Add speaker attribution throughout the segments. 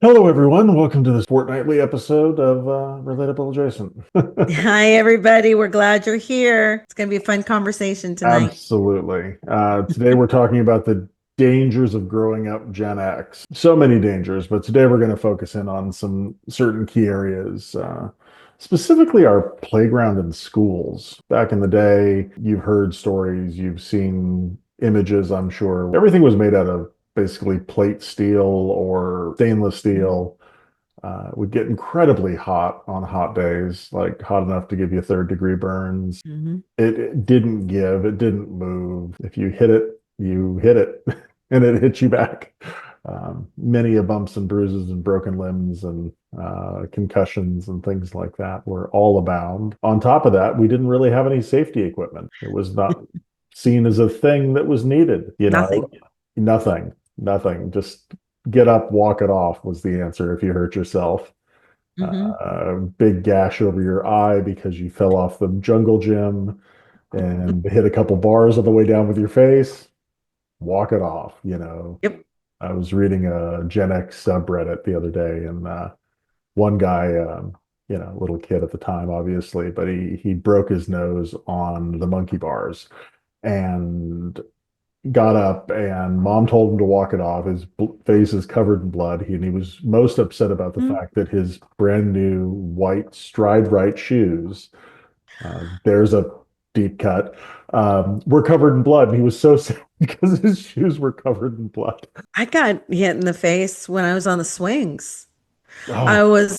Speaker 1: Hello, everyone. Welcome to this fortnightly episode of Relatable Adjacent.
Speaker 2: Hi, everybody. We're glad you're here. It's going to be a fun conversation tonight.
Speaker 1: Absolutely. Today we're talking about the dangers of growing up Gen X. So many dangers, but today we're going to focus in on some certain key areas, specifically our playground in schools. Back in the day, you've heard stories, you've seen images, I'm sure. Everything was made out of basically plate steel or stainless steel. It would get incredibly hot on hot days, like hot enough to give you third-degree burns.
Speaker 2: Hmm.
Speaker 1: It didn't give, it didn't move. If you hit it, you hit it, and it hit you back. Many a bumps and bruises and broken limbs and concussions and things like that were all abound. On top of that, we didn't really have any safety equipment. It was not seen as a thing that was needed.
Speaker 2: Nothing.
Speaker 1: Nothing. Just get up, walk it off was the answer if you hurt yourself.
Speaker 2: Hmm.
Speaker 1: Big gash over your eye because you fell off the jungle gym and hit a couple bars on the way down with your face. Walk it off.
Speaker 2: Yep.
Speaker 1: I was reading a Gen X subreddit the other day, and one guy, little kid at the time, obviously, but he broke his nose on the monkey bars and got up, and mom told him to walk it off. His face is covered in blood. And he was most upset about the
Speaker 2: Mm.
Speaker 1: fact that his brand new white stride right shoes, there's a deep cut, were covered in blood. And he was so sad because his shoes were covered in blood.
Speaker 2: I got hit in the face when I was on the swings. I
Speaker 1: Oh,
Speaker 2: was,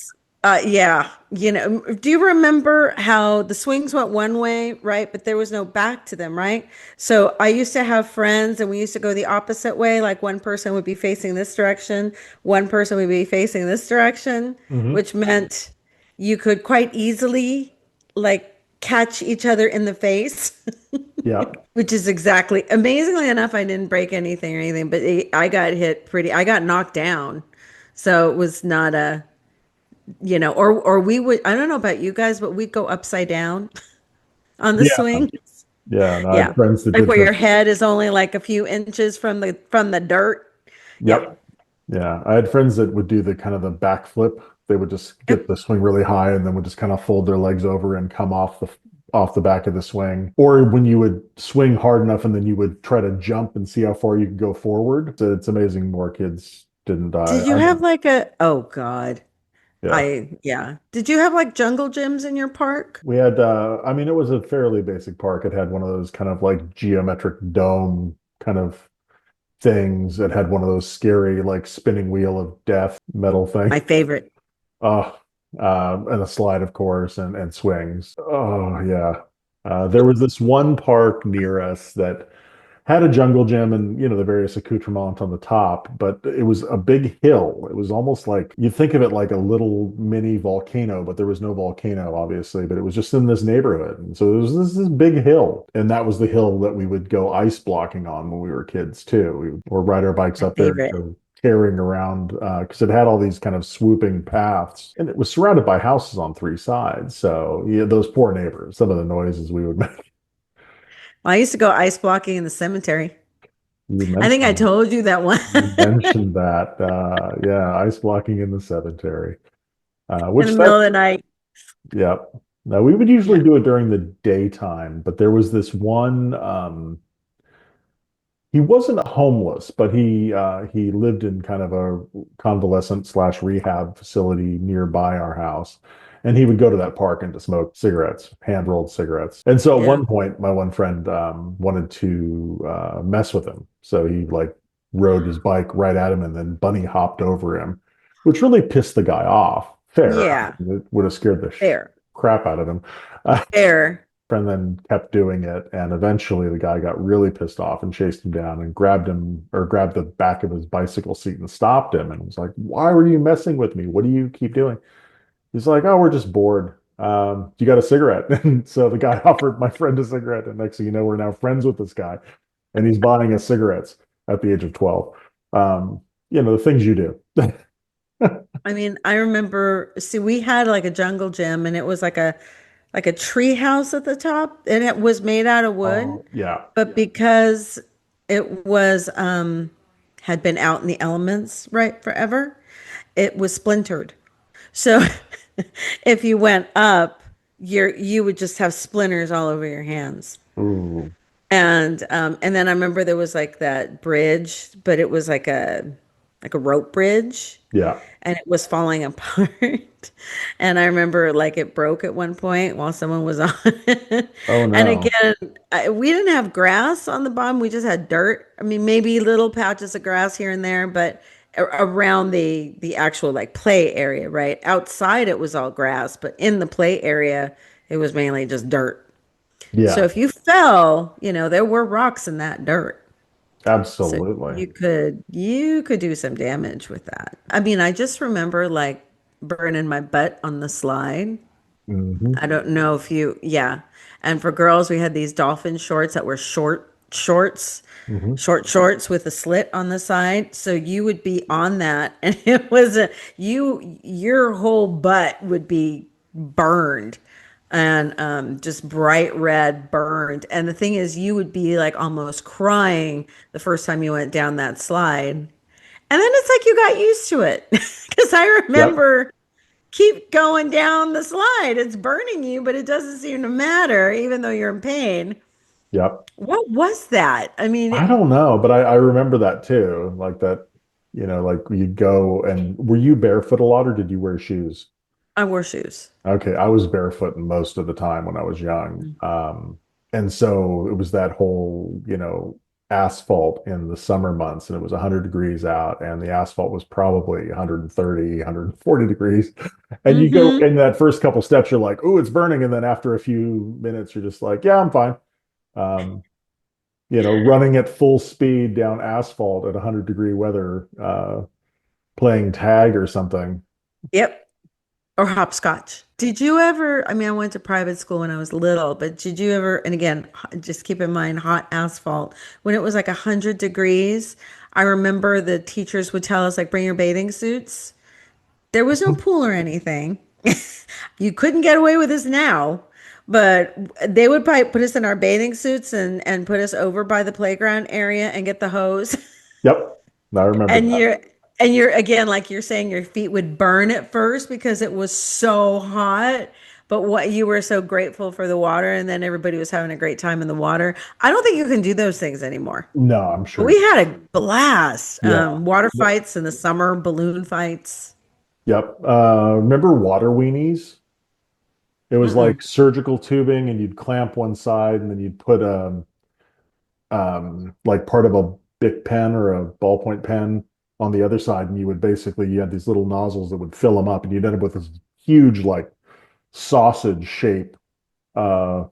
Speaker 2: yeah, do you remember how the swings went one way, right? But there was no back to them, right? So I used to have friends and we used to go the opposite way. Like one person would be facing this direction, one person would be facing this direction,
Speaker 1: hmm.
Speaker 2: which meant you could quite easily like catch each other in the face,
Speaker 1: Yeah.
Speaker 2: which is exactly, amazingly enough, I didn't break anything or anything, but I got hit I got knocked down. So it was not or we would, I don't know about you guys, but we'd go upside down on the
Speaker 1: Yeah.
Speaker 2: swing.
Speaker 1: Yeah. And I had
Speaker 2: Yeah.
Speaker 1: friends that
Speaker 2: Like
Speaker 1: did
Speaker 2: where
Speaker 1: that.
Speaker 2: your head is only like a few inches from the dirt. Yep.
Speaker 1: Yep. Yeah. I had friends that would do the kind of the backflip. They would just get
Speaker 2: Yep.
Speaker 1: the swing really high and then would just kind of fold their legs over and come off the back of the swing. Or when you would swing hard enough and then you would try to jump and see how far you could go forward. So it's amazing more kids didn't die.
Speaker 2: Did you have like oh God.
Speaker 1: Yeah.
Speaker 2: Yeah. Did you have like jungle gyms in your park?
Speaker 1: We had I mean it was a fairly basic park. It had one of those kind of like geometric dome kind of things. It had one of those scary like spinning wheel of death metal thing.
Speaker 2: My favorite.
Speaker 1: Oh, and a slide, of course, and swings. Oh, yeah. There was this one park near us that had a jungle gym and, the various accoutrements on the top, but it was a big hill. It was almost like you think of it like a little mini volcano, but there was no volcano, obviously, but it was just in this neighborhood. And so there was this big hill, and that was the hill that we would go ice blocking on when we were kids, too. We would or ride our bikes
Speaker 2: My
Speaker 1: up there and
Speaker 2: favorite.
Speaker 1: go tearing around because it had all these kind of swooping paths and it was surrounded by houses on three sides. So yeah, those poor neighbors, some of the noises we would make.
Speaker 2: Well, I used to go ice blocking in the cemetery.
Speaker 1: You
Speaker 2: I think I
Speaker 1: mentioned
Speaker 2: told you that one.
Speaker 1: you mentioned that. Yeah, ice blocking in the cemetery.
Speaker 2: In the
Speaker 1: Which
Speaker 2: middle
Speaker 1: that
Speaker 2: of the night.
Speaker 1: yeah. Now we would usually
Speaker 2: Yeah.
Speaker 1: do it during the daytime, but there was this one he wasn't homeless, but he lived in kind of a convalescent slash rehab facility nearby our house. And he would go to that park and to smoke cigarettes, hand rolled cigarettes. And so at
Speaker 2: Yeah.
Speaker 1: one point, my one friend wanted to mess with him. So he like rode his bike right at him and then bunny hopped over him, which really pissed the guy off. Fair. I
Speaker 2: Yeah.
Speaker 1: mean, it would have scared the
Speaker 2: Fair.
Speaker 1: crap out of him.
Speaker 2: Fair.
Speaker 1: Friend then kept doing it, and eventually the guy got really pissed off and chased him down and grabbed him or grabbed the back of his bicycle seat and stopped him and was like, "Why were you messing with me? What do you keep doing?" He's like, "Oh, we're just bored. You got a cigarette?" And so the guy offered my friend a cigarette, and next thing you know, we're now friends with this guy, and he's buying us cigarettes at the age of 12. The things you do.
Speaker 2: I mean, I remember, see, we had like a jungle gym and it was like a tree house at the top and it was made out of wood,
Speaker 1: Oh, yeah.
Speaker 2: but because it was had been out in the elements, right, forever. it was splintered. So if you went up, you would just have splinters all over your hands.
Speaker 1: Ooh,
Speaker 2: And then I remember there was like that bridge, but it was like a rope bridge
Speaker 1: yeah.
Speaker 2: and it was falling apart. And I remember like it broke at one point while someone was on it.
Speaker 1: Oh
Speaker 2: And
Speaker 1: no.
Speaker 2: again, we didn't have grass on the bottom. We just had dirt. I mean, maybe little patches of grass here and there, but around the actual like play area, right? Outside it was all grass, but in the play area, it was mainly just dirt. So
Speaker 1: Yeah,
Speaker 2: if you fell, there were rocks in that dirt. So
Speaker 1: absolutely.
Speaker 2: you could do some damage with that. I mean, I just remember like burning my butt on the slide.
Speaker 1: Hmm.
Speaker 2: I don't know if yeah. And for girls, we had these dolphin shorts that were
Speaker 1: Hmm.
Speaker 2: short shorts with a slit on the side. So you would be on that, and your whole butt would be burned and just bright red burned. And the thing is, you would be like almost crying the first time you went down that slide. And then it's like you got used to it. Because I
Speaker 1: Yep,
Speaker 2: remember keep going down the slide. It's burning you, but it doesn't seem to matter, even though you're in pain.
Speaker 1: yep.
Speaker 2: What was that? I mean,
Speaker 1: I don't know, but I remember that too. Like that, like you'd go and were you barefoot a lot or did you wear shoes?
Speaker 2: I wore shoes.
Speaker 1: Okay, I was barefoot most of the time when I was young. And so it was that whole, asphalt in the summer months, and it was 100 degrees out, and the asphalt was probably 130, 140 degrees. And you go
Speaker 2: Mm-hmm.
Speaker 1: in that first couple steps, you're like, oh, it's burning. And then after a few minutes, you're just like, yeah, I'm fine. Um, running at full speed down asphalt at 100-degree weather, playing tag or something.
Speaker 2: Yep. Or hopscotch. Did you ever? I mean, I went to private school when I was little, but did you ever? And again, just keep in mind hot asphalt. When it was like 100 degrees, I remember the teachers would tell us, like, bring your bathing suits. There was no pool or anything. You couldn't get away with this now, but they would probably put us in our bathing suits and put us over by the playground area and get the hose.
Speaker 1: Yep, I remember
Speaker 2: And
Speaker 1: that.
Speaker 2: you're again, like you're saying, your feet would burn at first because it was so hot. But what you were so grateful for the water, and then everybody was having a great time in the water. I don't think you can do those things anymore.
Speaker 1: No, I'm
Speaker 2: But
Speaker 1: sure.
Speaker 2: we had a blast.
Speaker 1: Yeah.
Speaker 2: Water fights in the summer, balloon fights.
Speaker 1: Yep. Remember water weenies? It was like
Speaker 2: Mm-mm.
Speaker 1: surgical tubing, and you'd clamp one side, and then you'd put like part of a Bic pen or a ballpoint pen on the other side, and you had these little nozzles that would fill them up, and you'd end up with this huge like sausage shape uh,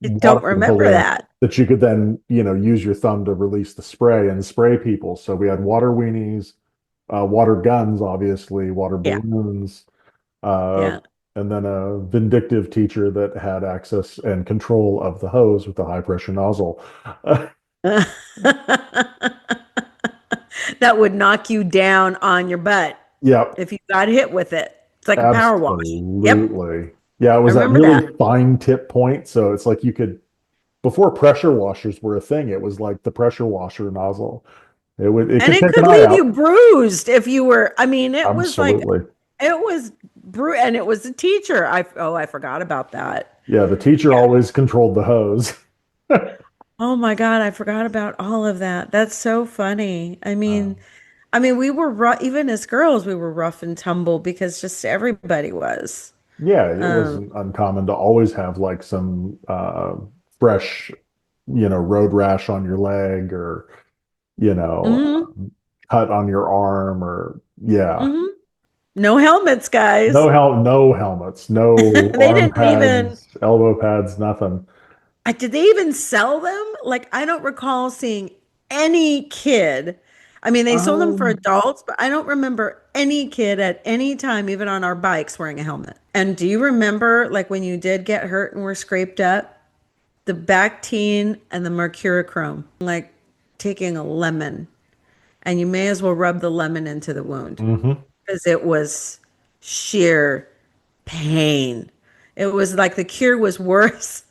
Speaker 2: I
Speaker 1: water
Speaker 2: don't remember
Speaker 1: balloon
Speaker 2: that.
Speaker 1: that you could then use your thumb to release the spray and spray people. So we had water weenies, water guns, obviously, water
Speaker 2: Yeah,
Speaker 1: balloons. Uh,
Speaker 2: yeah.
Speaker 1: and then a vindictive teacher that had access and control of the hose with the high pressure nozzle.
Speaker 2: That would knock you down on your butt
Speaker 1: Yep,
Speaker 2: if you got hit with it. It's like a power wash. Yep,
Speaker 1: absolutely. Yeah, it
Speaker 2: I
Speaker 1: was that
Speaker 2: remember
Speaker 1: really
Speaker 2: that.
Speaker 1: fine tip point. So it's like before pressure washers were a thing, it was like the pressure washer nozzle. It
Speaker 2: And
Speaker 1: could
Speaker 2: it
Speaker 1: take an
Speaker 2: could
Speaker 1: eye
Speaker 2: leave you
Speaker 1: out.
Speaker 2: bruised if you were, I mean, it was like,
Speaker 1: Absolutely.
Speaker 2: it was and it was a teacher. I forgot about that.
Speaker 1: Yeah, the teacher
Speaker 2: Yeah.
Speaker 1: always controlled the hose.
Speaker 2: Oh my God, I forgot about all of that. That's so funny.
Speaker 1: Uh,
Speaker 2: I mean, we were rough, even as girls, we were rough and tumble because just everybody was.
Speaker 1: yeah, it
Speaker 2: Um,
Speaker 1: wasn't uncommon to always have like some fresh, road rash on your leg or, you know,
Speaker 2: mhm,
Speaker 1: cut on your arm or yeah.
Speaker 2: mhm. No helmets,
Speaker 1: No
Speaker 2: guys.
Speaker 1: no helmets, no
Speaker 2: They
Speaker 1: arm
Speaker 2: didn't even,
Speaker 1: pads, elbow pads, nothing.
Speaker 2: did they even sell them? Like, I don't recall seeing any kid. I mean, they sold them for
Speaker 1: Um,
Speaker 2: adults, but I don't remember any kid at any time, even on our bikes, wearing a helmet. And do you remember, like, when you did get hurt and were scraped up, the Bactine and the mercurochrome, like taking a lemon, and you may as well rub the lemon into the wound
Speaker 1: mhm.
Speaker 2: because it was sheer pain. It was like the cure was worse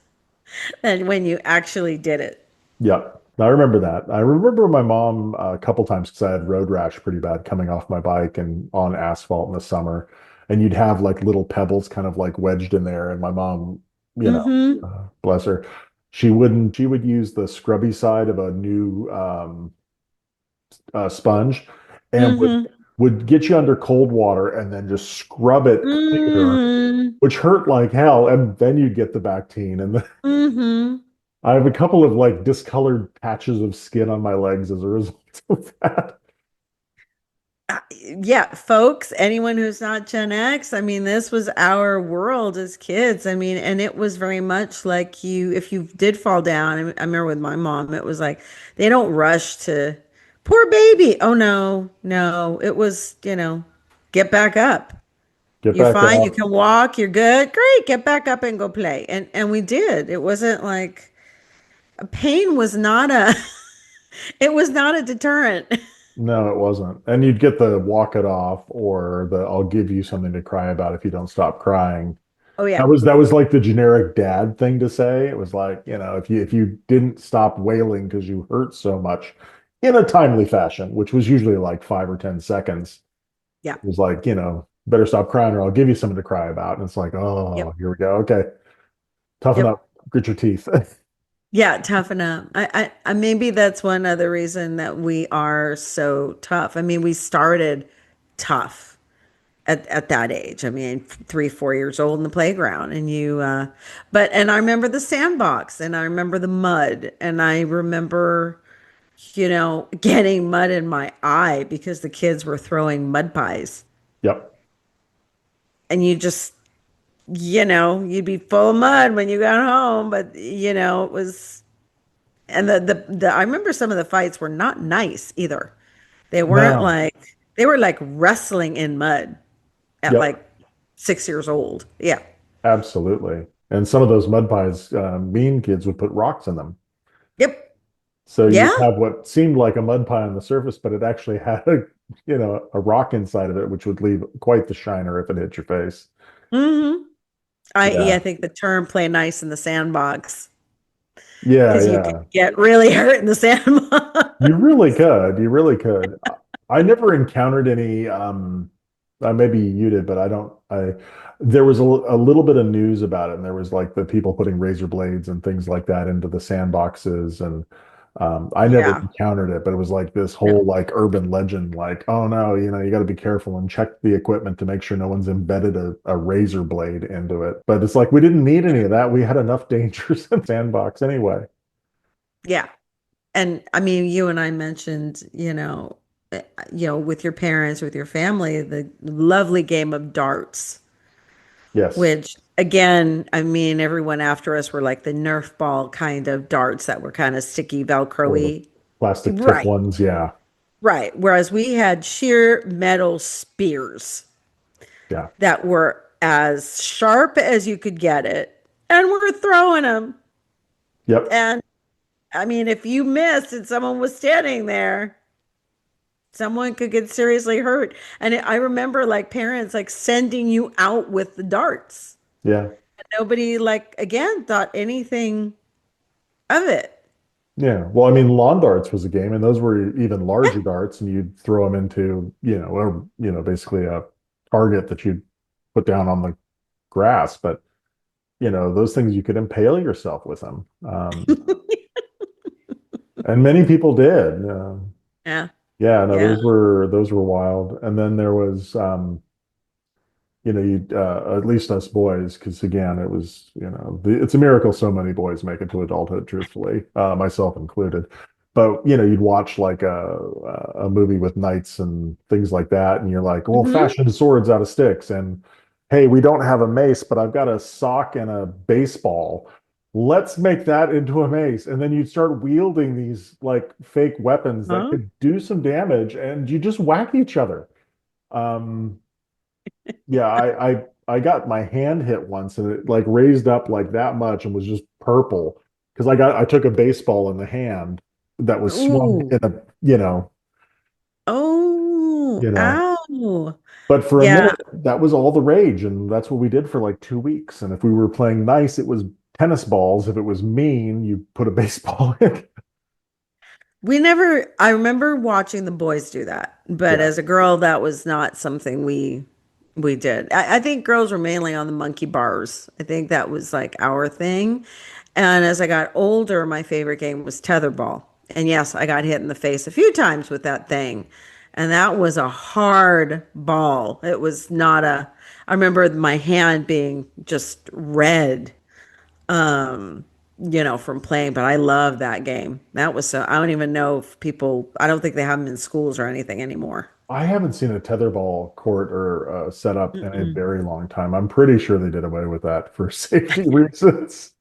Speaker 2: than when you actually did it.
Speaker 1: Yep. I remember that. I remember my mom a couple times because I had road rash pretty bad coming off my bike and on asphalt in the summer. And you'd have like little pebbles kind of like wedged in there. And my mom,
Speaker 2: Mm-hmm.
Speaker 1: bless her, she would use the scrubby side of a new sponge and
Speaker 2: Mm-hmm.
Speaker 1: would get you under cold water and then just scrub it clear,
Speaker 2: Mm-hmm.
Speaker 1: which hurt like hell. And then you'd get the Bactine.
Speaker 2: Mm-hmm.
Speaker 1: I have a couple of like discolored patches of skin on my legs as a result of that.
Speaker 2: Yeah, folks, anyone who's not Gen X, I mean, this was our world as kids. I mean, and it was very much like if you did fall down, I remember with my mom, it was like they don't rush to, poor baby. Oh no, no. It was, get back up.
Speaker 1: Get
Speaker 2: You
Speaker 1: back
Speaker 2: fine, you
Speaker 1: up.
Speaker 2: can walk, you're good. Great, get back up and go play. And we did. It wasn't like pain was not a it was not a deterrent.
Speaker 1: No, it wasn't. And you'd get the walk it off or the I'll give you something to cry about if you don't stop crying.
Speaker 2: Oh yeah.
Speaker 1: That was like the generic dad thing to say. It was like, if you didn't stop wailing because you hurt so much in a timely fashion, which was usually like 5 or 10 seconds,
Speaker 2: Yeah.
Speaker 1: it was like, better stop crying or I'll give you something to cry about. And it's like,
Speaker 2: Yep.
Speaker 1: oh, here we go. Okay. Toughen
Speaker 2: Yep.
Speaker 1: up, grit your teeth.
Speaker 2: Yeah, toughen up. Maybe that's one other reason that we are so tough. I mean, we started tough at that age. I mean, 3, 4 years old in the playground, and and I remember the sandbox, and I remember the mud, and I remember, getting mud in my eye because the kids were throwing mud pies,
Speaker 1: Yep.
Speaker 2: and you'd be full of mud when you got home, but it was. And I remember some of the fights were not nice either.
Speaker 1: No.
Speaker 2: They were like wrestling in mud at
Speaker 1: Yep.
Speaker 2: like 6 years old. Yeah.
Speaker 1: Absolutely. And some of those mud pies, mean kids would put rocks in them.
Speaker 2: Yep.
Speaker 1: So you'd
Speaker 2: Yeah.
Speaker 1: have what seemed like a mud pie on the surface, but it actually had a rock inside of it, which would leave quite the shiner if it hit your face.
Speaker 2: Hmm. I
Speaker 1: Yeah.
Speaker 2: think the term play nice in the sandbox
Speaker 1: Yeah,
Speaker 2: because you could
Speaker 1: yeah.
Speaker 2: get really hurt in the sandbox.
Speaker 1: You really could. You really could. I never encountered any, maybe you did, but I don't, there was a little bit of news about it, and there was like the people putting razor blades and things like that into the sandboxes. And I never
Speaker 2: Yeah.
Speaker 1: encountered it, but it was like this
Speaker 2: No.
Speaker 1: whole like urban legend, like, oh no, you got to be careful and check the equipment to make sure no one's embedded a razor blade into it. But it's like we didn't need any of that. We had enough dangers in the sandbox anyway.
Speaker 2: Yeah. And I mean, you and I mentioned, with your parents, with your family, the lovely game of darts.
Speaker 1: Yes.
Speaker 2: Which again, I mean, everyone after us were like the Nerf ball kind of darts that were kind of sticky,
Speaker 1: Or the
Speaker 2: Velcro-y.
Speaker 1: plastic tip
Speaker 2: Right,
Speaker 1: ones. Yeah.
Speaker 2: right. Whereas we had sheer metal spears
Speaker 1: Yeah.
Speaker 2: that were as sharp as you could get it, and we're throwing them.
Speaker 1: Yep.
Speaker 2: And I mean, if you missed and someone was standing there, someone could get seriously hurt. And I remember like parents like sending you out with the darts.
Speaker 1: Yeah.
Speaker 2: Nobody like again thought anything of it.
Speaker 1: Yeah. Well, I mean, lawn darts was a game, and those were even
Speaker 2: Yeah.
Speaker 1: larger darts, and you'd throw them into, basically a target that you'd put down on the grass. But, those things you could impale yourself with them. And many people did.
Speaker 2: Yeah.
Speaker 1: Yeah, no,
Speaker 2: Yeah.
Speaker 1: those were wild. And then there was, you at least us boys, because again, it was, it's a miracle so many boys make it to adulthood, truthfully, myself included. But you'd watch like a movie with knights and things like that, and you're like, well,
Speaker 2: Hmm.
Speaker 1: fashion swords out of sticks, and hey, we don't have a mace, but I've got a sock and a baseball. Let's make that into a mace. And then you'd start wielding these like fake weapons that
Speaker 2: Huh?
Speaker 1: could do some damage, and you just whack each other. Um, yeah, I got my hand hit once and it like raised up like that much and was just purple because I took a baseball in the hand that was swung
Speaker 2: Ooh.
Speaker 1: in a,
Speaker 2: Oh,
Speaker 1: you know.
Speaker 2: ow.
Speaker 1: But for a
Speaker 2: Yeah.
Speaker 1: minute, that was all the rage, and that's what we did for like 2 weeks. And if we were playing nice, it was tennis balls. If it was mean, you put a baseball in.
Speaker 2: We never, I remember watching the boys do that, but
Speaker 1: Yeah.
Speaker 2: as a girl, that was not something we did. I think girls were mainly on the monkey bars. I think that was like our thing. And as I got older, my favorite game was tetherball. And yes, I got hit in the face a few times with that thing. And that was a hard ball. It was not a, I remember my hand being just red um, from playing, but I love that game. That was so, I don't even know if people, I don't think they have them in schools or anything anymore.
Speaker 1: I haven't seen a tetherball court or set up in a
Speaker 2: Mm-mm.
Speaker 1: very long time. I'm pretty sure they did away with that for safety reasons.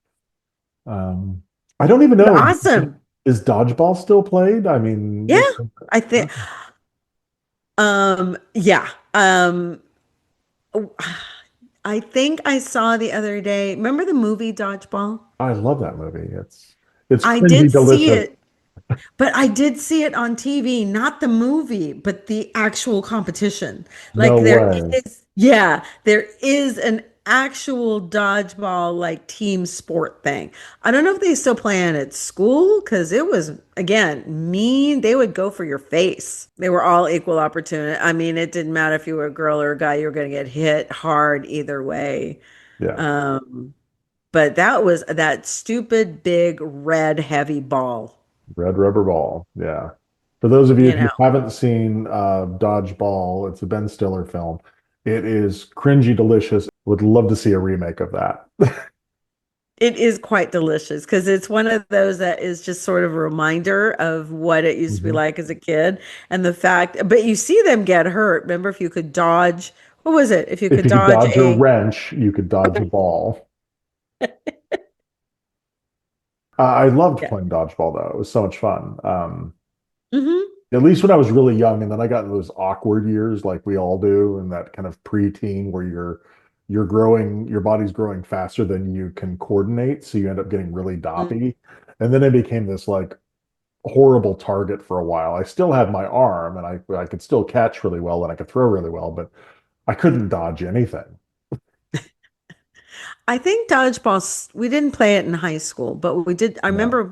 Speaker 1: Um, I don't even
Speaker 2: But
Speaker 1: know.
Speaker 2: awesome.
Speaker 1: Is dodgeball still played? I mean,
Speaker 2: Yeah, I think, yeah. I think I saw the other day, remember the movie Dodgeball?
Speaker 1: I love that movie. It's
Speaker 2: I
Speaker 1: cringy
Speaker 2: did see
Speaker 1: delicious.
Speaker 2: it. But I did see it on TV, not the movie, but the actual competition.
Speaker 1: No
Speaker 2: Like there
Speaker 1: way.
Speaker 2: is, yeah, there is an actual dodgeball like team sport thing. I don't know if they still play it at school because it was again mean. They would go for your face. They were all equal opportunity. I mean, it didn't matter if you were a girl or a guy, you were going to get hit hard either way.
Speaker 1: Yeah.
Speaker 2: Um, but that was that stupid big red heavy ball,
Speaker 1: Red Rubber Ball. Yeah. For those of you
Speaker 2: you
Speaker 1: who
Speaker 2: know.
Speaker 1: haven't seen Dodgeball, it's a Ben Stiller film. It is cringy delicious. Would love to see a remake of that.
Speaker 2: It is quite delicious because it's one of those that is just sort of a reminder of what it used to be
Speaker 1: Mhm.
Speaker 2: like as a kid and the fact, but you see them get hurt. Remember, if you could dodge, what was it? If you
Speaker 1: If
Speaker 2: could
Speaker 1: you could
Speaker 2: dodge
Speaker 1: dodge a
Speaker 2: a,
Speaker 1: wrench, you could dodge a ball. I loved
Speaker 2: yeah.
Speaker 1: playing dodgeball though. It was so much fun.
Speaker 2: Hmm.
Speaker 1: At least when I was really young, and then I got in those awkward years like we all do, and that kind of preteen where you're growing, your body's growing faster than you can coordinate, so you end up getting really doppy. And then I became this like horrible target for a while. I still had my arm, and I could still catch really well, and I could throw really well, but I couldn't dodge anything.
Speaker 2: I think dodgeball, we didn't play it in high school, but we did.
Speaker 1: No.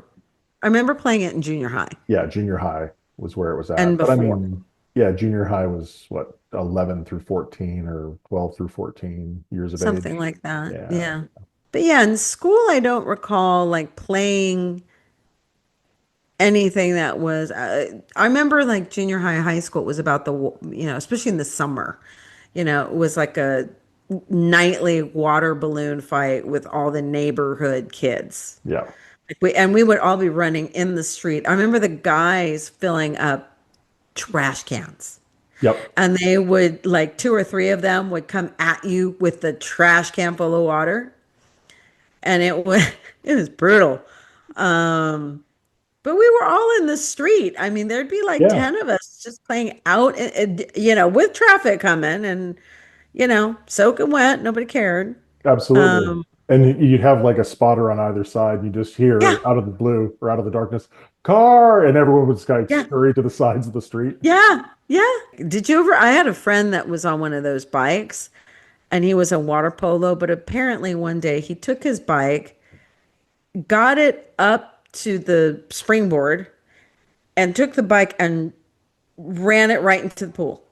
Speaker 2: I remember playing it in junior high
Speaker 1: Yeah, junior high was where it was
Speaker 2: and
Speaker 1: at. But I
Speaker 2: before,
Speaker 1: mean, yeah, junior high was what, 11 through 14 or 12 through 14 years of
Speaker 2: something
Speaker 1: age.
Speaker 2: like that.
Speaker 1: Yeah.
Speaker 2: Yeah. But yeah, in school, I don't recall like playing anything that was I remember like junior high, high school, it was about especially in the summer, it was like a nightly water balloon fight with all the neighborhood kids.
Speaker 1: Yeah.
Speaker 2: Like we would all be running in the street. I remember the guys filling up trash cans,
Speaker 1: Yep.
Speaker 2: and they would like two or three of them would come at you with the trash can full of water, and it was it was brutal. But we were all in the street. I mean, there'd be like
Speaker 1: Yeah,
Speaker 2: 10 of us just playing out, with traffic coming and, soaking wet. Nobody cared.
Speaker 1: absolutely.
Speaker 2: Um,
Speaker 1: And you'd have like a spotter on either side. You just
Speaker 2: yeah,
Speaker 1: hear out of the blue or out of the darkness, car, and everyone would just kind of
Speaker 2: yeah,
Speaker 1: scurry to the sides of the street.
Speaker 2: yeah, yeah. Did you ever? I had a friend that was on one of those bikes and he was a water polo, but apparently one day he took his bike, got it up to the springboard, and took the bike and ran it right into the pool.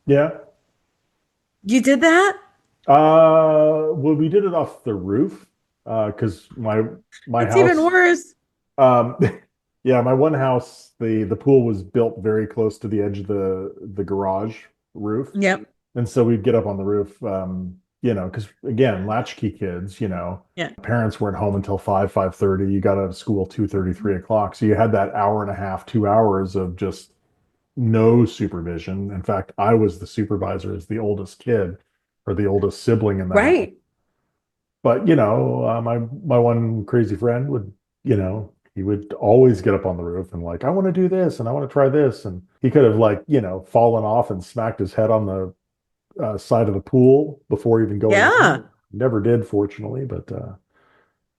Speaker 1: Yeah.
Speaker 2: You did that?
Speaker 1: Well, we did it off the roof, because my
Speaker 2: That's even
Speaker 1: house,
Speaker 2: worse.
Speaker 1: um, yeah, my one house, the pool was built very close to the edge of the garage roof.
Speaker 2: Yep.
Speaker 1: And so we'd get up on the roof, because again, latchkey kids,
Speaker 2: Yeah.
Speaker 1: parents weren't home until 5:30. You got out of school 2:30, 3 o'clock. So you had that hour and a half, 2 hours of just no supervision. In fact, I was the supervisor as the oldest kid or the oldest sibling in the house.
Speaker 2: Right.
Speaker 1: But my one crazy friend would, he would always get up on the roof and like, I want to do this and I want to try this. And he could have like, fallen off and smacked his head on the side of the pool before even going
Speaker 2: Yeah.
Speaker 1: in. Never did, fortunately, but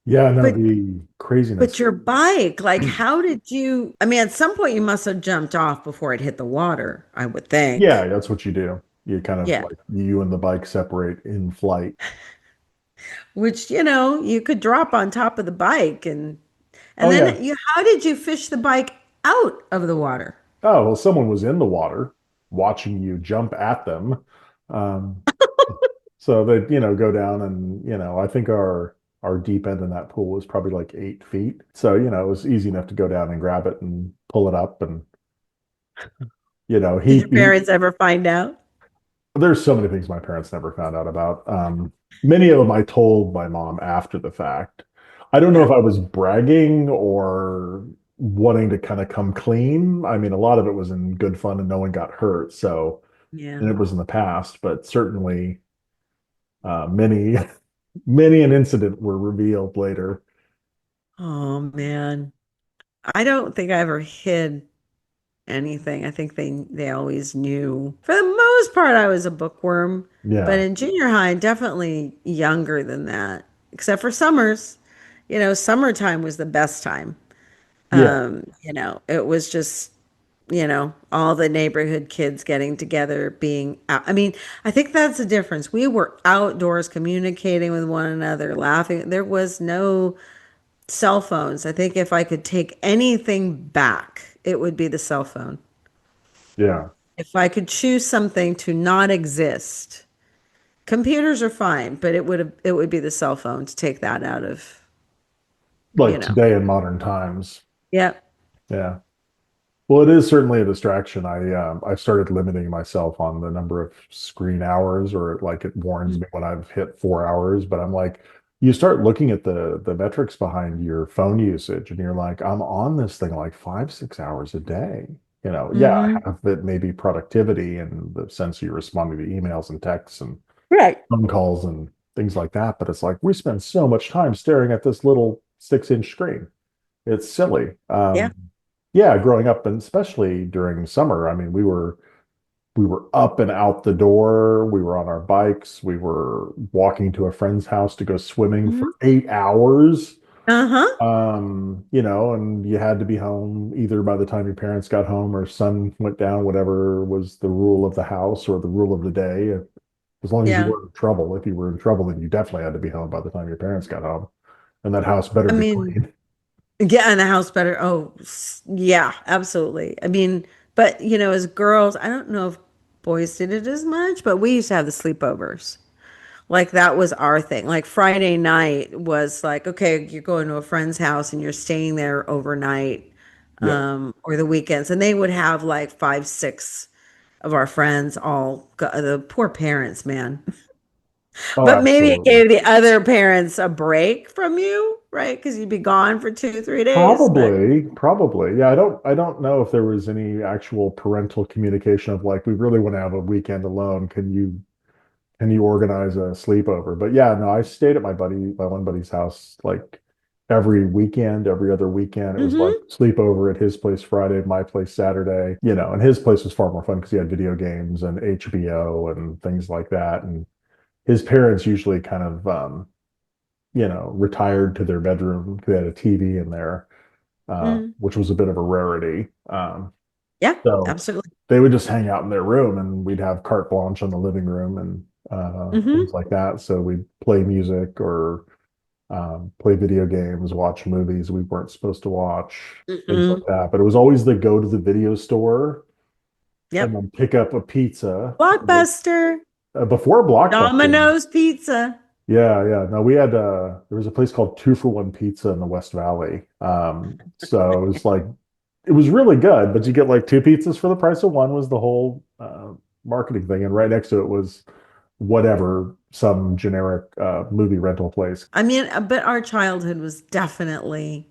Speaker 1: yeah, no,
Speaker 2: But
Speaker 1: the
Speaker 2: but
Speaker 1: craziness.
Speaker 2: your bike, like how did you I mean, at some point you must have jumped off before it hit the water, I would
Speaker 1: Yeah,
Speaker 2: think.
Speaker 1: that's what you do. You kind of
Speaker 2: Yeah.
Speaker 1: like you and the bike separate in flight.
Speaker 2: Which, you could drop on top of the bike and And
Speaker 1: Oh yeah.
Speaker 2: then how did you fish the bike out of the water?
Speaker 1: Oh, well, someone was in the water watching you jump at them. Um, so they, go down and, I think our deep end in that pool was probably like 8 feet. So, it was easy enough to go down and grab it and pull it up. And,
Speaker 2: Did your
Speaker 1: he
Speaker 2: parents ever find out?
Speaker 1: there's so many things my parents never found out about. Many of them I told my mom after the fact. I don't know
Speaker 2: Yeah.
Speaker 1: if I was bragging or wanting to kind of come clean. I mean, a lot of it was in good fun and no one got hurt. So,
Speaker 2: Yeah.
Speaker 1: and it was in the past, but certainly many, many an incident were revealed later.
Speaker 2: Oh man. I don't think I ever hid anything. I think they always knew. For the most part, I was a bookworm, but
Speaker 1: Yeah.
Speaker 2: in junior high, definitely younger than that, except for summers. Summertime was the best time.
Speaker 1: Yeah.
Speaker 2: It was just, all the neighborhood kids getting together, being out. I mean, I think that's the difference. We were outdoors communicating with one another, laughing. There was no cell phones. I think if I could take anything back, it would be the cell phone.
Speaker 1: Yeah.
Speaker 2: If I could choose something to not exist, computers are fine, but it would be the cell phone to take that out of, you
Speaker 1: Like
Speaker 2: know.
Speaker 1: today in modern times.
Speaker 2: Yeah.
Speaker 1: Yeah. Well, it is certainly a distraction. I've started limiting myself on the number of screen hours, or like it warns me when I've hit 4 hours. But I'm like, you start looking at the metrics behind your phone usage, and you're like, I'm on this thing like 5, 6 hours a day. Yeah,
Speaker 2: Hmm.
Speaker 1: half of it may be productivity and the sense you're responding to emails and texts and
Speaker 2: Right.
Speaker 1: phone calls and things like that. But it's like we spend so much time staring at this little 6-inch screen. It's silly.
Speaker 2: Yeah.
Speaker 1: Yeah, growing up, and especially during summer, I mean, we were up and out the door. We were on our bikes. We were walking to a friend's house to go swimming for
Speaker 2: Hmm.
Speaker 1: 8 hours.
Speaker 2: Uh-huh.
Speaker 1: And you had to be home either by the time your parents got home or sun went down, whatever was the rule of the house or the rule of the day. As long as you
Speaker 2: Yeah.
Speaker 1: weren't in trouble. If you were in trouble, then you definitely had to be home by the time your parents got home. And that house better
Speaker 2: I
Speaker 1: be
Speaker 2: mean,
Speaker 1: clean.
Speaker 2: yeah, and the house better. Oh, yeah, absolutely. I mean, but as girls, I don't know if boys did it as much, but we used to have the sleepovers. Like that was our thing. Like Friday night was like, okay, you're going to a friend's house and you're staying there overnight,
Speaker 1: Yep.
Speaker 2: or the weekends, and they would have like five, six of our friends all go, the poor parents, man.
Speaker 1: Oh,
Speaker 2: But maybe it
Speaker 1: absolutely.
Speaker 2: gave the other parents a break from you, right? Because you'd be gone for 2, 3 days. But
Speaker 1: Probably, probably. Yeah, I don't know if there was any actual parental communication of like, we really want to have a weekend alone. Can you organize a sleepover? But yeah, no, I stayed at my one buddy's house like every weekend, every other weekend. It was like
Speaker 2: hmm
Speaker 1: sleepover at his place Friday, my place Saturday, and his place was far more fun because he had video games and HBO and things like that. And his parents usually kind of retired to their bedroom. They had a TV in there,
Speaker 2: hmm
Speaker 1: which was a bit of a rarity.
Speaker 2: Yeah,
Speaker 1: So
Speaker 2: absolutely.
Speaker 1: they would just hang out in their room and we'd have carte blanche on the living room and things
Speaker 2: hmm
Speaker 1: like that. So we'd play music or play video games, watch movies we weren't supposed to watch, things like
Speaker 2: hmm
Speaker 1: that. But it was always the go to the video store and
Speaker 2: Yep.
Speaker 1: then pick up a pizza
Speaker 2: Blockbuster,
Speaker 1: before Blockbuster.
Speaker 2: Domino's Pizza.
Speaker 1: Yeah, yeah. No, we had there was a place called 2 for 1 Pizza in the West Valley. So it was like it was really good, but you get like two pizzas for the price of one was the whole marketing thing. And right next to it was whatever, some generic movie rental place.
Speaker 2: I mean, but our childhood was definitely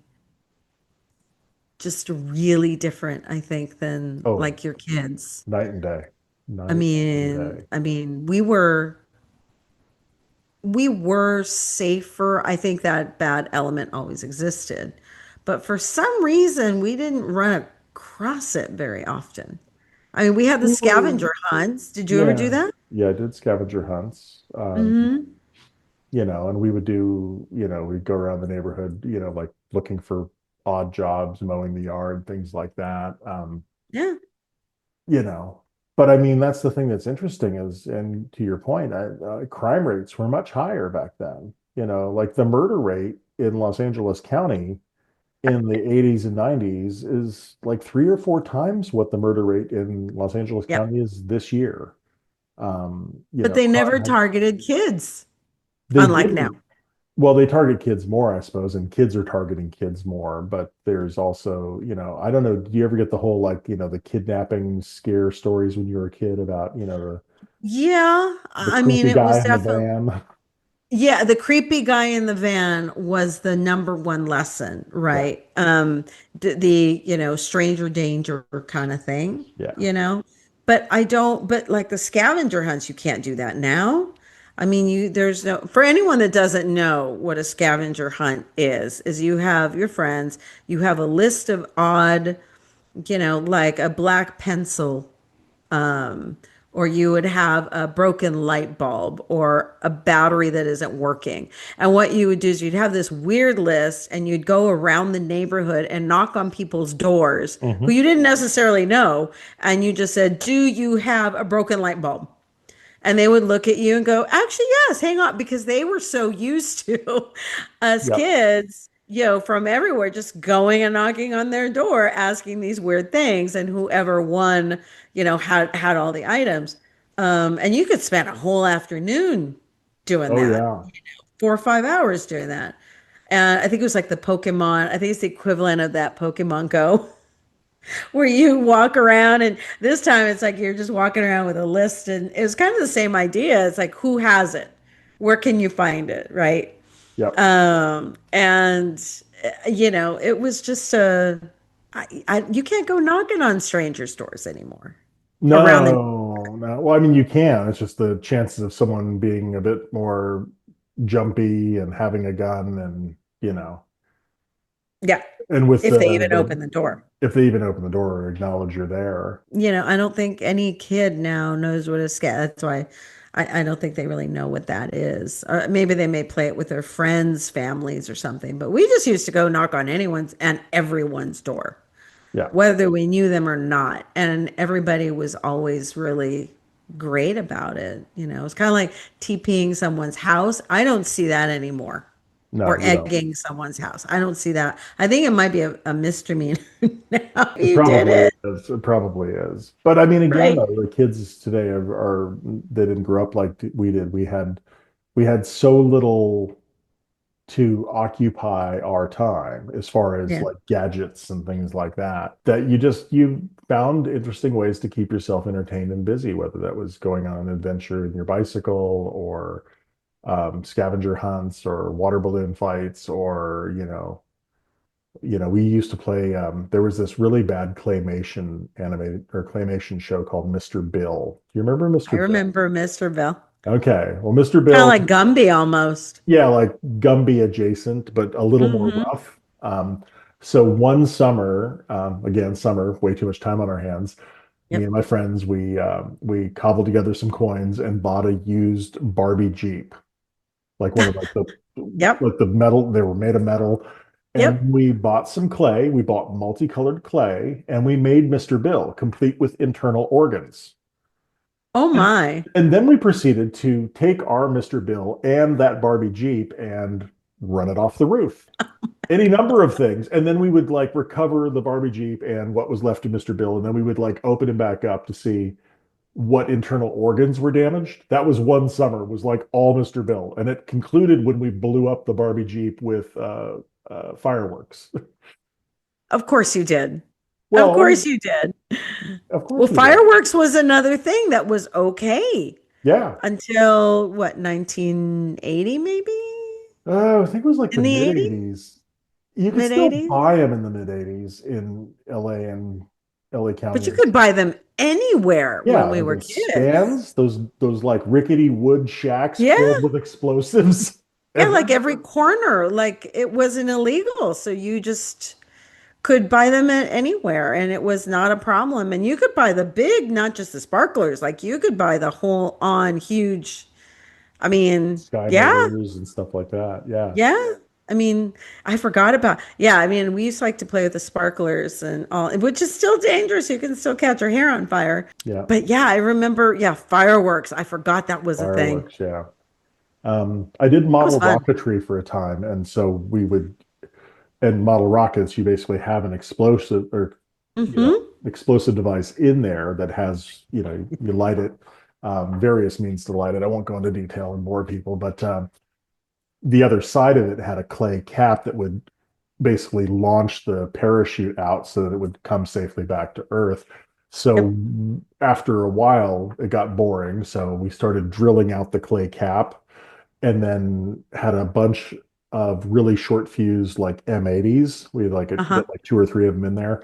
Speaker 2: just really different, I think, than
Speaker 1: Oh,
Speaker 2: like your kids.
Speaker 1: night and day.
Speaker 2: I
Speaker 1: Night and
Speaker 2: mean,
Speaker 1: day.
Speaker 2: I mean, we were safer. I think that bad element always existed. But for some reason, we didn't run across it very often. I mean, we had the
Speaker 1: We were,
Speaker 2: scavenger hunts. Did you ever do
Speaker 1: yeah,
Speaker 2: that?
Speaker 1: yeah, I did scavenger hunts.
Speaker 2: Hmm.
Speaker 1: And we would we'd go around the neighborhood, like looking for odd jobs, mowing the yard, things like that.
Speaker 2: Yeah.
Speaker 1: you know, but I mean, that's the thing that's interesting is, and to your point, crime rates were much higher back then. Like the murder rate in Los Angeles County in the 80s and 90s is like 3 or 4 times what the murder rate in Los Angeles
Speaker 2: Yeah.
Speaker 1: County is this year.
Speaker 2: But they never
Speaker 1: Crime,
Speaker 2: targeted kids,
Speaker 1: they
Speaker 2: unlike now.
Speaker 1: didn't. Well, they target kids more, I suppose, and kids are targeting kids more. But there's also, I don't know. Do you ever get the whole like, the kidnapping scare stories when you were a kid about,
Speaker 2: Yeah,
Speaker 1: the
Speaker 2: I mean,
Speaker 1: creepy
Speaker 2: it
Speaker 1: guy
Speaker 2: was
Speaker 1: in the
Speaker 2: definitely,
Speaker 1: van?
Speaker 2: yeah, the creepy guy in the van was the number one lesson,
Speaker 1: Yeah,
Speaker 2: right? Stranger danger kind of thing,
Speaker 1: yeah.
Speaker 2: you know. But I don't, but like the scavenger hunts, you can't do that now. I mean, there's no, for anyone that doesn't know what a scavenger hunt is you have your friends, you have a list of odd, like a black pencil, um, or you would have a broken light bulb or a battery that isn't working. And what you would do is you'd have this weird list and you'd go around the neighborhood and knock on people's doors who
Speaker 1: Hmm.
Speaker 2: you didn't necessarily know. And you just said, "Do you have a broken light bulb?" And they would look at you and go, actually, yes, hang on, because they were so used to us
Speaker 1: Yep.
Speaker 2: kids, from everywhere, just going and knocking on their door, asking these weird things. And whoever won, had all the items. And you could spend a whole afternoon doing
Speaker 1: Oh
Speaker 2: that,
Speaker 1: yeah.
Speaker 2: 4 or 5 hours doing that. And I think it was like the Pokemon, I think it's the equivalent of that Pokemon Go where you walk around and this time it's like you're just walking around with a list and it's kind of the same idea. It's like who has it? Where can you find it, right?
Speaker 1: Yep.
Speaker 2: And it was just you can't go knocking on stranger stores anymore around the
Speaker 1: No, no. Well, I mean, you can. It's just the chances of someone being a bit more jumpy and having a gun and,
Speaker 2: yeah,
Speaker 1: and with
Speaker 2: if they even open the door.
Speaker 1: if they even open the door or acknowledge you're there.
Speaker 2: I don't think any kid now knows what a scat. That's why I don't think they really know what that is. Or maybe they may play it with their friends, families, or something. But we just used to go knock on anyone's and everyone's door,
Speaker 1: Yeah.
Speaker 2: whether we knew them or not. And everybody was always really great about it. It's kind of like TPing someone's house. I don't see that anymore.
Speaker 1: No,
Speaker 2: Or
Speaker 1: you don't.
Speaker 2: egging someone's house. I don't see that. I think it might be a misdemeanor now.
Speaker 1: It
Speaker 2: You did
Speaker 1: probably
Speaker 2: it,
Speaker 1: is. It probably is. But I mean, again,
Speaker 2: right?
Speaker 1: though, the kids today are they didn't grow up like we did. We had so little to occupy our time as far as
Speaker 2: Yeah.
Speaker 1: like gadgets and things like that, that you found interesting ways to keep yourself entertained and busy, whether that was going on an adventure in your bicycle or scavenger hunts or water balloon fights or we used to play there was this really bad claymation animated or claymation show called Mr. Bill. Do you remember
Speaker 2: I
Speaker 1: Mr. Bill?
Speaker 2: remember Mr. Bell.
Speaker 1: Okay, well, Mr.
Speaker 2: Kind of
Speaker 1: Bill,
Speaker 2: like Gumby almost.
Speaker 1: yeah, like Gumby adjacent, but a little more
Speaker 2: Hmm.
Speaker 1: rough. So one summer, again, summer, way too much time on our hands. Me and
Speaker 2: Yep.
Speaker 1: my friends, we cobbled together some coins and bought a used Barbie Jeep, like one of
Speaker 2: Yep.
Speaker 1: like the metal. They were made of metal, and
Speaker 2: Yep.
Speaker 1: we bought some clay. We bought multicolored clay, and we made Mr. Bill, complete with internal organs.
Speaker 2: Oh my.
Speaker 1: And then we proceeded to take our Mr. Bill and that Barbie Jeep and run it off the roof. Any number of things. And then we would like recover the Barbie Jeep and what was left of Mr. Bill. And then we would like open him back up to see what internal organs were damaged. That was one summer, was like all Mr. Bill. And it concluded when we blew up the Barbie Jeep with fireworks.
Speaker 2: Of course you did. Of
Speaker 1: Well, I
Speaker 2: course
Speaker 1: mean,
Speaker 2: you did.
Speaker 1: of
Speaker 2: Well,
Speaker 1: course we did.
Speaker 2: fireworks was another thing that was okay
Speaker 1: Yeah.
Speaker 2: until what, 1980 maybe?
Speaker 1: I think it was like the
Speaker 2: In the
Speaker 1: mid
Speaker 2: 80s?
Speaker 1: 80s. You could
Speaker 2: Mid
Speaker 1: still
Speaker 2: 80s?
Speaker 1: buy them in the mid 80s in LA and LA
Speaker 2: But
Speaker 1: County.
Speaker 2: you could buy them anywhere when
Speaker 1: Yeah,
Speaker 2: we were
Speaker 1: those
Speaker 2: kids.
Speaker 1: stands, those like rickety wood shacks
Speaker 2: Yeah.
Speaker 1: filled with explosives
Speaker 2: Yeah, like every
Speaker 1: everywhere.
Speaker 2: corner, like it wasn't illegal. So you just could buy them at anywhere and it was not a problem. And you could buy the big, not just the sparklers, like you could buy the whole on huge. I mean,
Speaker 1: Sky
Speaker 2: yeah,
Speaker 1: motors and stuff like that. Yeah.
Speaker 2: yeah. I mean, I forgot about, yeah, I mean, we used to like to play with the sparklers and all, which is still dangerous. You can still catch your hair on fire.
Speaker 1: Yeah.
Speaker 2: But yeah, I remember, yeah, fireworks. I forgot that was a thing.
Speaker 1: Fireworks. Yeah. I did
Speaker 2: That was
Speaker 1: model
Speaker 2: fun.
Speaker 1: rocketry for a time, and so we would. and model rockets, you basically have an explosive or
Speaker 2: Hmm.
Speaker 1: explosive device in there that has, you light it, various means to light it. I won't go into detail and bore people, but the other side of it had a clay cap that would basically launch the parachute out so that it would come safely back to Earth. So
Speaker 2: Yep.
Speaker 1: after a while, it got boring. So we started drilling out the clay cap and then had a bunch of really short fuse like M80s. We had
Speaker 2: Uh-huh.
Speaker 1: get like two or three of them in there.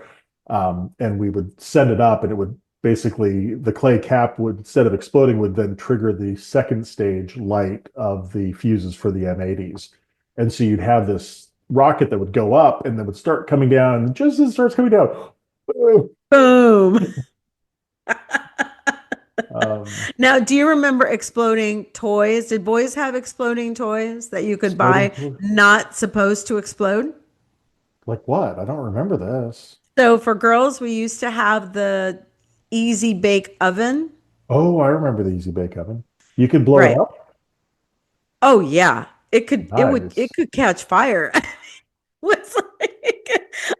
Speaker 1: And we would send it up and it would basically the clay cap would instead of exploding would then trigger the second stage light of the fuses for the M80s. And so you'd have this rocket that would go up and then would start coming down. And just as it starts coming down,
Speaker 2: Boom.
Speaker 1: um,
Speaker 2: Now, do you remember exploding toys? Did boys have exploding toys that you could
Speaker 1: exploding.
Speaker 2: buy not supposed to explode?
Speaker 1: Like what? I don't remember this.
Speaker 2: So for girls, we used to have the easy bake oven.
Speaker 1: Oh, I remember the Easy Bake Oven. You could blow it
Speaker 2: Right.
Speaker 1: up.
Speaker 2: Oh yeah. It
Speaker 1: Nice.
Speaker 2: could catch fire. Was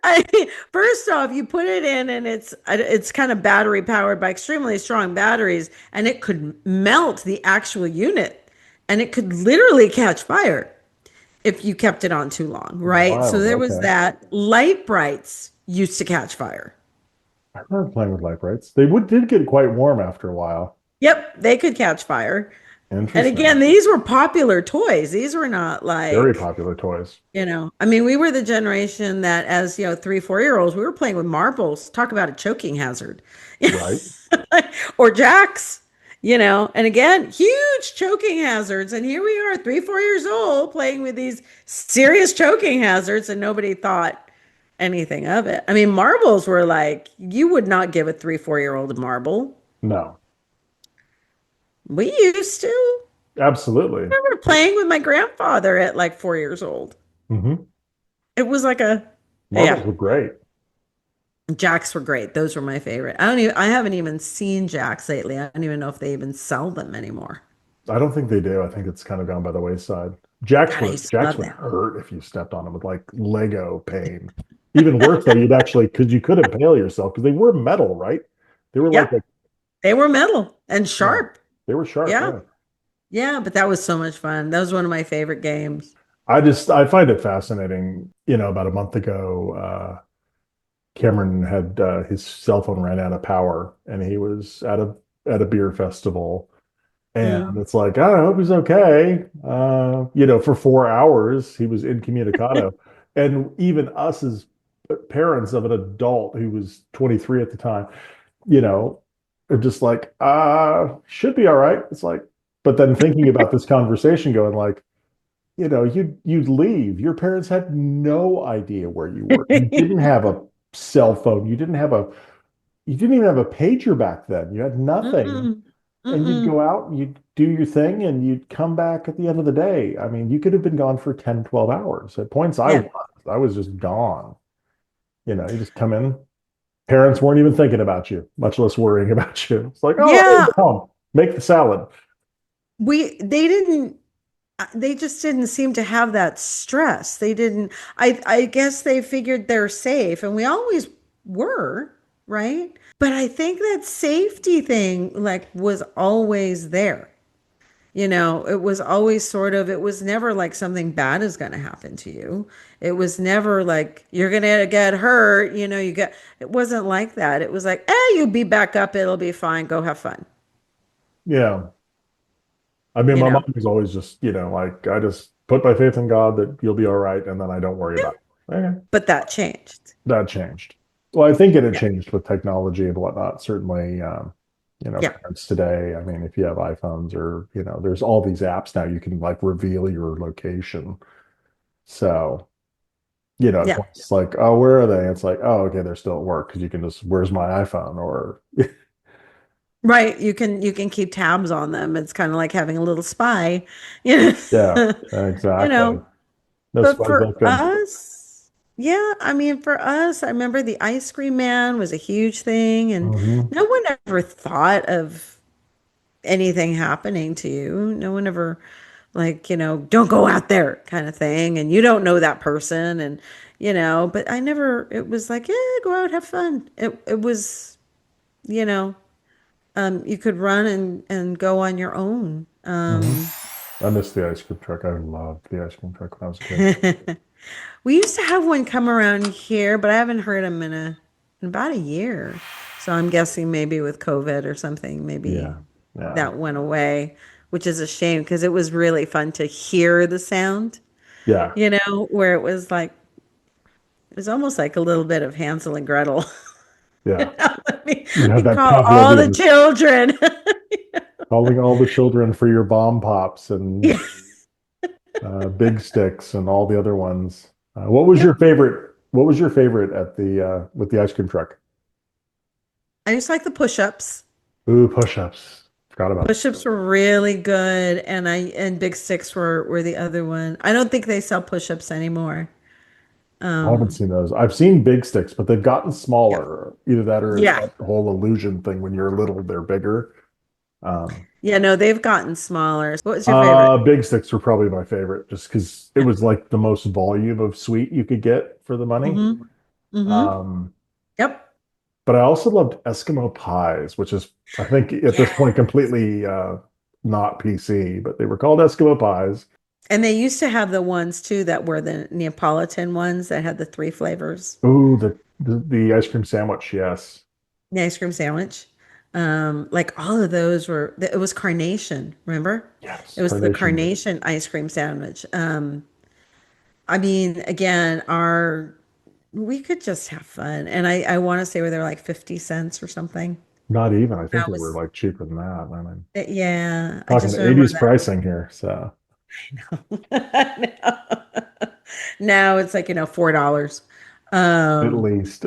Speaker 2: like, first off, you put it in and it's kind of battery powered by extremely strong batteries, and it could melt the actual unit, and it could literally catch fire if you kept it on too long, right? So
Speaker 1: Wild.
Speaker 2: there was
Speaker 1: Okay.
Speaker 2: that. Light brights used to catch fire.
Speaker 1: I remember playing with light brights. They would did get quite warm after a while.
Speaker 2: Yep, they could catch fire. And
Speaker 1: Interesting.
Speaker 2: again, these were popular toys. These were not
Speaker 1: Very
Speaker 2: like,
Speaker 1: popular toys.
Speaker 2: I mean, we were the generation that, as 3, 4 year olds, we were playing with marbles. Talk about a choking hazard.
Speaker 1: Right.
Speaker 2: Or jacks, and again, huge choking hazards. And here we are, 3, 4 years old, playing with these serious choking hazards, and nobody thought anything of it. I mean, marbles were like, you would not give a 3, 4 year old a marble.
Speaker 1: No.
Speaker 2: We used to.
Speaker 1: Absolutely.
Speaker 2: I remember playing with my grandfather at like 4 years old.
Speaker 1: Hmm.
Speaker 2: It was like yeah.
Speaker 1: Marbles were great.
Speaker 2: Jacks were great. Those were my favorite. I haven't even seen Jacks lately. I don't even know if they even sell them anymore.
Speaker 1: I don't think they do. I think it's kind of gone by the wayside.
Speaker 2: God, I used to
Speaker 1: Jacks
Speaker 2: love
Speaker 1: would
Speaker 2: them.
Speaker 1: hurt if you stepped on them with like Lego pain. Even worse though, you'd actually because you could impale yourself because they were metal, right? They were like a
Speaker 2: Yep. They were metal and
Speaker 1: yeah,
Speaker 2: sharp.
Speaker 1: they were sharp,
Speaker 2: Yeah.
Speaker 1: yeah.
Speaker 2: Yeah, but that was so much fun. That was one of my favorite games.
Speaker 1: I find it fascinating. About a month ago, Cameron had his cell phone ran out of power, and he was at a beer festival, and
Speaker 2: Mm.
Speaker 1: it's like I hope he's okay. For 4 hours he was incommunicado, and even us as parents of an adult who was 23 at the time, you know, are just like should be all right. It's like, but then thinking about this conversation, going like you'd leave. Your parents had no idea where you were. You didn't have a cell phone. You didn't even have a pager back then. You had nothing.
Speaker 2: Mm-mm.
Speaker 1: And you'd go
Speaker 2: Mm-mm.
Speaker 1: out and you'd do your thing and you'd come back at the end of the day. I mean, you could have been gone for 10, 12 hours. At points
Speaker 2: Yeah.
Speaker 1: I was just gone. You just come in. Parents weren't even thinking about you, much less worrying about you. It's like, oh, hey,
Speaker 2: Yeah.
Speaker 1: you're home. Make the salad.
Speaker 2: They didn't they just didn't seem to have that stress. They didn't I guess they figured they're safe, and we always were, right? But I think that safety thing like was always there. It was always it was never like something bad is going to happen to you. It was never like you're going to get hurt, it wasn't like that. It was like, you'll be back up, it'll be fine, go have fun,
Speaker 1: Yeah. I mean,
Speaker 2: you
Speaker 1: my
Speaker 2: know.
Speaker 1: mom was always just, like, I just put my faith in God that you'll be all right, and then I don't worry about it. Okay.
Speaker 2: But that changed.
Speaker 1: That changed. Well, I think it had
Speaker 2: Yeah.
Speaker 1: changed with technology and whatnot. Certainly,
Speaker 2: Yeah.
Speaker 1: parents today, I mean, if you have iPhones or, there's all these apps now you can like reveal your location. So, at
Speaker 2: Yeah.
Speaker 1: points it's like, oh, where are they? It's like, oh, okay, they're still at work because you can just, where's my iPhone? Or,
Speaker 2: Right. You can keep tabs on them. It's kind of like having a little spy, you
Speaker 1: yeah,
Speaker 2: know. You
Speaker 1: exactly.
Speaker 2: know,
Speaker 1: No
Speaker 2: but
Speaker 1: spies
Speaker 2: for
Speaker 1: left unturned.
Speaker 2: us, yeah, I mean, for us, I remember the ice cream man was a huge thing, and
Speaker 1: Hmm.
Speaker 2: no one ever thought of anything happening to you. No one ever like, don't go out there kind of thing. And you don't know that person. And, but I never, it was like, yeah, go out, have fun. It was, you know, you could run and go on your own.
Speaker 1: Hmm. I miss the ice cream truck. I loved the ice cream truck when I was a kid.
Speaker 2: We used to have one come around here, but I haven't heard him in about a year. So I'm guessing maybe with COVID or something, maybe
Speaker 1: Yeah. Yeah.
Speaker 2: that went away, which is a shame because it was really fun to hear the sound,
Speaker 1: Yeah.
Speaker 2: where it was like it was almost like a little bit of Hansel and Gretel.
Speaker 1: Yeah.
Speaker 2: Let me,
Speaker 1: You
Speaker 2: let
Speaker 1: have
Speaker 2: me
Speaker 1: that
Speaker 2: call all the
Speaker 1: Pavlovian
Speaker 2: children.
Speaker 1: calling all the children for your bomb pops and
Speaker 2: Yeah.
Speaker 1: big sticks and all the other ones. What was
Speaker 2: Yep.
Speaker 1: your favorite? What was your favorite at the with the ice cream truck?
Speaker 2: I just like the push-ups.
Speaker 1: Ooh, push-ups. Forgot about that.
Speaker 2: Push-ups were really good, and big sticks were the other one. I don't think they sell push-ups anymore.
Speaker 1: I haven't
Speaker 2: Um,
Speaker 1: seen those. I've seen big sticks, but they've gotten
Speaker 2: yeah.
Speaker 1: smaller. Either that or it's
Speaker 2: Yeah.
Speaker 1: that whole illusion thing. When you're little, they're bigger. Um,
Speaker 2: Yeah, no, they've gotten smaller. What was your favorite?
Speaker 1: Big sticks were probably my favorite, just because it
Speaker 2: Yeah.
Speaker 1: was like the most volume of sweet you could get for the money.
Speaker 2: Mm-hmm. Mm-hmm.
Speaker 1: Um,
Speaker 2: Yep.
Speaker 1: but I also loved Eskimo pies, which is, I think, at this
Speaker 2: Yeah.
Speaker 1: point completely not PC, but they were called Eskimo pies.
Speaker 2: And they used to have the ones too that were the Neapolitan ones that had the three flavors.
Speaker 1: Ooh, the ice cream sandwich, yes,
Speaker 2: The ice cream sandwich. Like all of those were, it was carnation, remember? It
Speaker 1: yes,
Speaker 2: was the
Speaker 1: carnation.
Speaker 2: carnation ice cream sandwich. I mean, again, we could just have fun. And I want to say where they're like 50 cents or something.
Speaker 1: Not even. I think
Speaker 2: That
Speaker 1: they were
Speaker 2: was,
Speaker 1: like cheaper than that. I mean,
Speaker 2: yeah, I
Speaker 1: talking
Speaker 2: just remember
Speaker 1: 80s pricing here, so
Speaker 2: that. Now it's like, $4.
Speaker 1: at
Speaker 2: Um,
Speaker 1: least.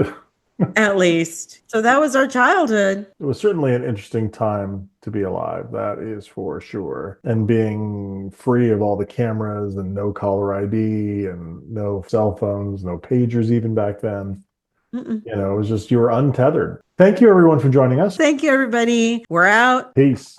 Speaker 2: at least. So that was our childhood.
Speaker 1: It was certainly an interesting time to be alive, that is for sure. And being free of all the cameras and no caller ID and no cell phones, no pagers even back then.
Speaker 2: Mm-mm.
Speaker 1: It was just you were untethered. Thank you everyone for joining us.
Speaker 2: Thank you, everybody. We're out.
Speaker 1: Peace.